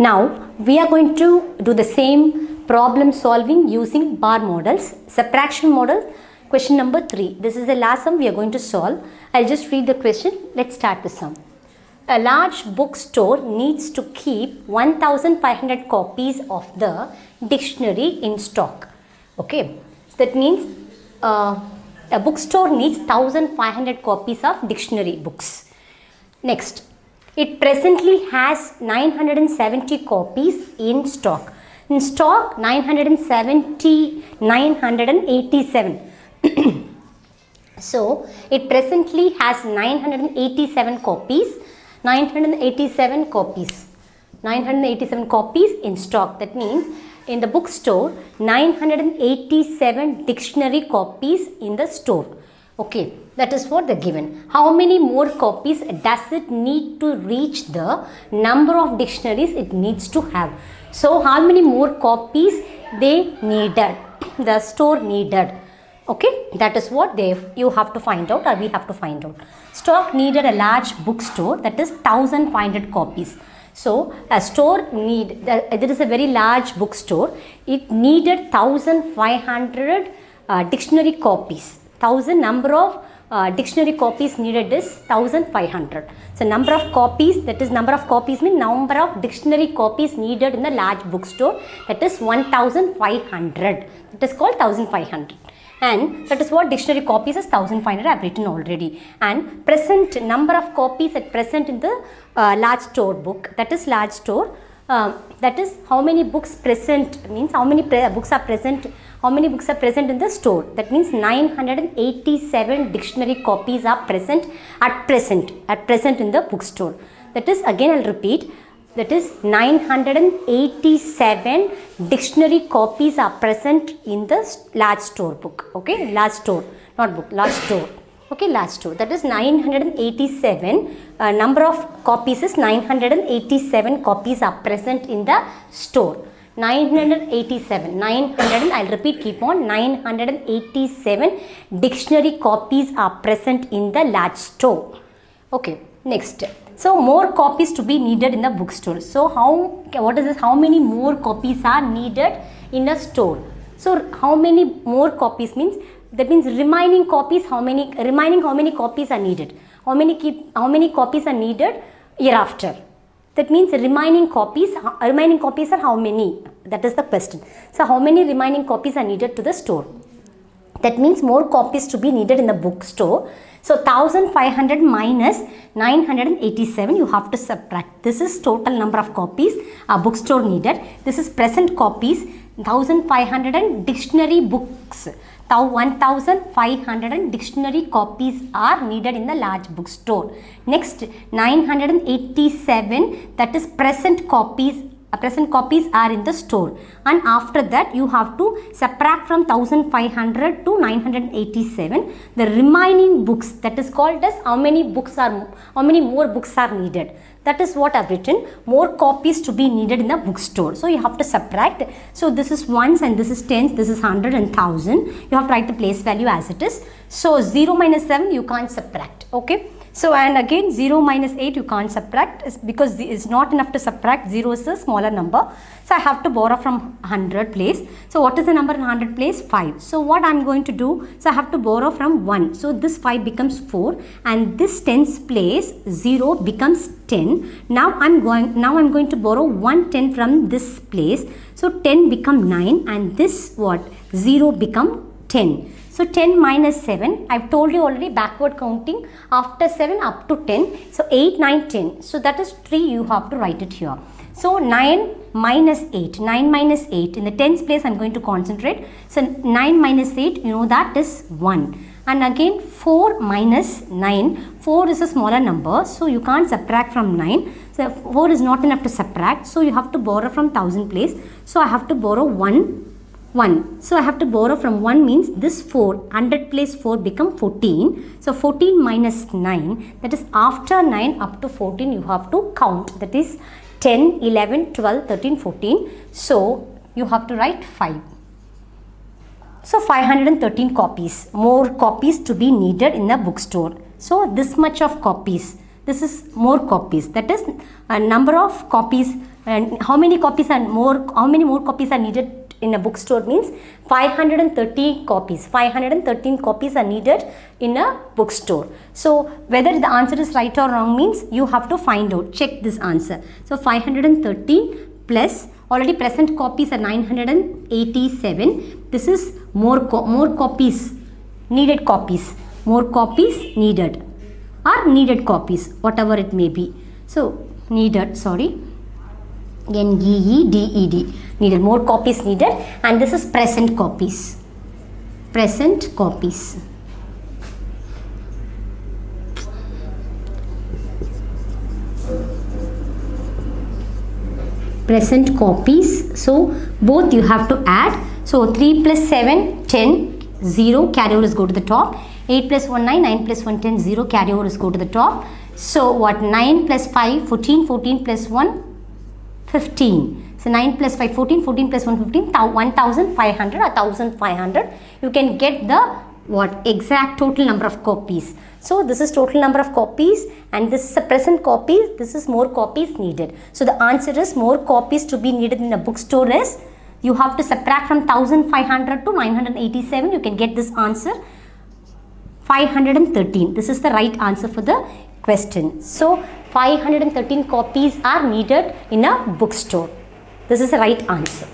Now we are going to do the same problem solving using bar models, subtraction model, question number 3. This is the last sum we are going to solve. I'll just read the question. Let's start the sum. A large bookstore needs to keep 1500 copies of the dictionary in stock. Okay, so that means a bookstore needs 1500 copies of dictionary books. Next, it presently has 970 copies in stock. In stock, 987. So, it presently has 987 copies. 987 copies in stock. That means in the bookstore, 987 dictionary copies in the store. Okay, that is what they're given. How many more copies does it need to reach the number of dictionaries it needs to have? So, how many more copies they needed, the store needed. Okay, that is what you have to find out, or we have to find out. Stock needed a large bookstore, that is 1500 copies. So, a store there is a very large bookstore. It needed 1500 dictionary copies. Number of dictionary copies needed is 1500. So, number of copies, that is number of copies means number of dictionary copies needed in the large bookstore, that is 1500. That is called 1500. And that is what dictionary copies is 1500 I have written already. And present number of copies at present in the large store book, that is large store, that is how many books present, means how many books are present, in the store. That means 987 dictionary copies are present at present in the bookstore. That is, again I will repeat, that is 987 dictionary copies are present in the large store book. Okay, large store, not book, large store. Okay, large store. That is 987. Number of copies is 987 copies are present in the store. 987. I'll repeat, keep on. 987 dictionary copies are present in the large store. Okay, next. So, more copies to be needed in the bookstore. So, what is this? How many more copies are needed in a store? So, how many more copies means, that means remaining copies, how many copies are needed? How many copies are needed hereafter? That means remaining copies are how many? That is the question. So, how many remaining copies are needed to the store? That means more copies to be needed in the bookstore. So, 1500 minus 987 you have to subtract. This is total number of copies a bookstore needed. This is present copies, 1500 and dictionary books. 1500 dictionary copies are needed in the large bookstore. Next, 987, that is present copies are in the store, and after that you have to subtract from 1500 to 987 the remaining books, that is called as how many more books are needed. That is what I have written, more copies to be needed in the bookstore. So, you have to subtract. So, this is ones and this is tens, this is 100 and 1000. You have to write the place value as it is. So, 0 minus 7 you can't subtract. Okay. So, and again 0 minus 8 you can't subtract because it's not enough to subtract. 0 is a smaller number. So, I have to borrow from 100 place. So, what is the number in 100 place? 5. So, what I am going to do? So, I have to borrow from 1. So, this 5 becomes 4 and this tens place 0 becomes 10. Now, I am going to borrow 1 10 from this place. So, 10 become 9 and this what? 0 become 10. So, 10 minus 7, I have told you already backward counting after 7 up to 10. So, 8, 9, 10. So, that is 3 you have to write it here. So, 9 minus 8, in the tens place I am going to concentrate. So, 9 minus 8, you know that is 1. And again 4 minus 9, 4 is a smaller number. So, you can't subtract from 9. So, 4 is not enough to subtract. So, you have to borrow from 1000 place. So, I have to borrow 1. So, I have to borrow from 1 means this 4, 100 place 4 become 14. So, 14 minus 9, that is after 9 up to 14 you have to count, that is 10, 11, 12, 13, 14. So, you have to write 5. So, 513 copies, more copies to be needed in the bookstore. So, this much of copies, this is more copies, that is a number of copies and how many more copies are needed in a bookstore means 513 copies. 513 copies are needed in a bookstore. So whether the answer is right or wrong means you have to find out. Check this answer. So 513 plus already present copies are 987. This is more copies, needed copies. More copies needed or needed copies, whatever it may be. So needed, sorry. NEEDED, needed, more copies needed, and this is present copies. Present copies. Present copies. So both you have to add. So 3 plus 7, 10, 0, carryovers go to the top. 8 plus 1, 9, 9 plus 1, 10, 0, carryovers go to the top. So what, 9 plus 5, 14, 14 plus 1, 15. So 9 plus 5, 14, 14 plus 1, 15, 1500 or 1500. You can get the what, exact total number of copies. So this is total number of copies and this is a present copies. This is more copies needed. So the answer is more copies to be needed in a bookstore is, you have to subtract from 1500 to 987. You can get this answer 513. This is the right answer for the question. So 513 copies are needed in a bookstore. This is the right answer.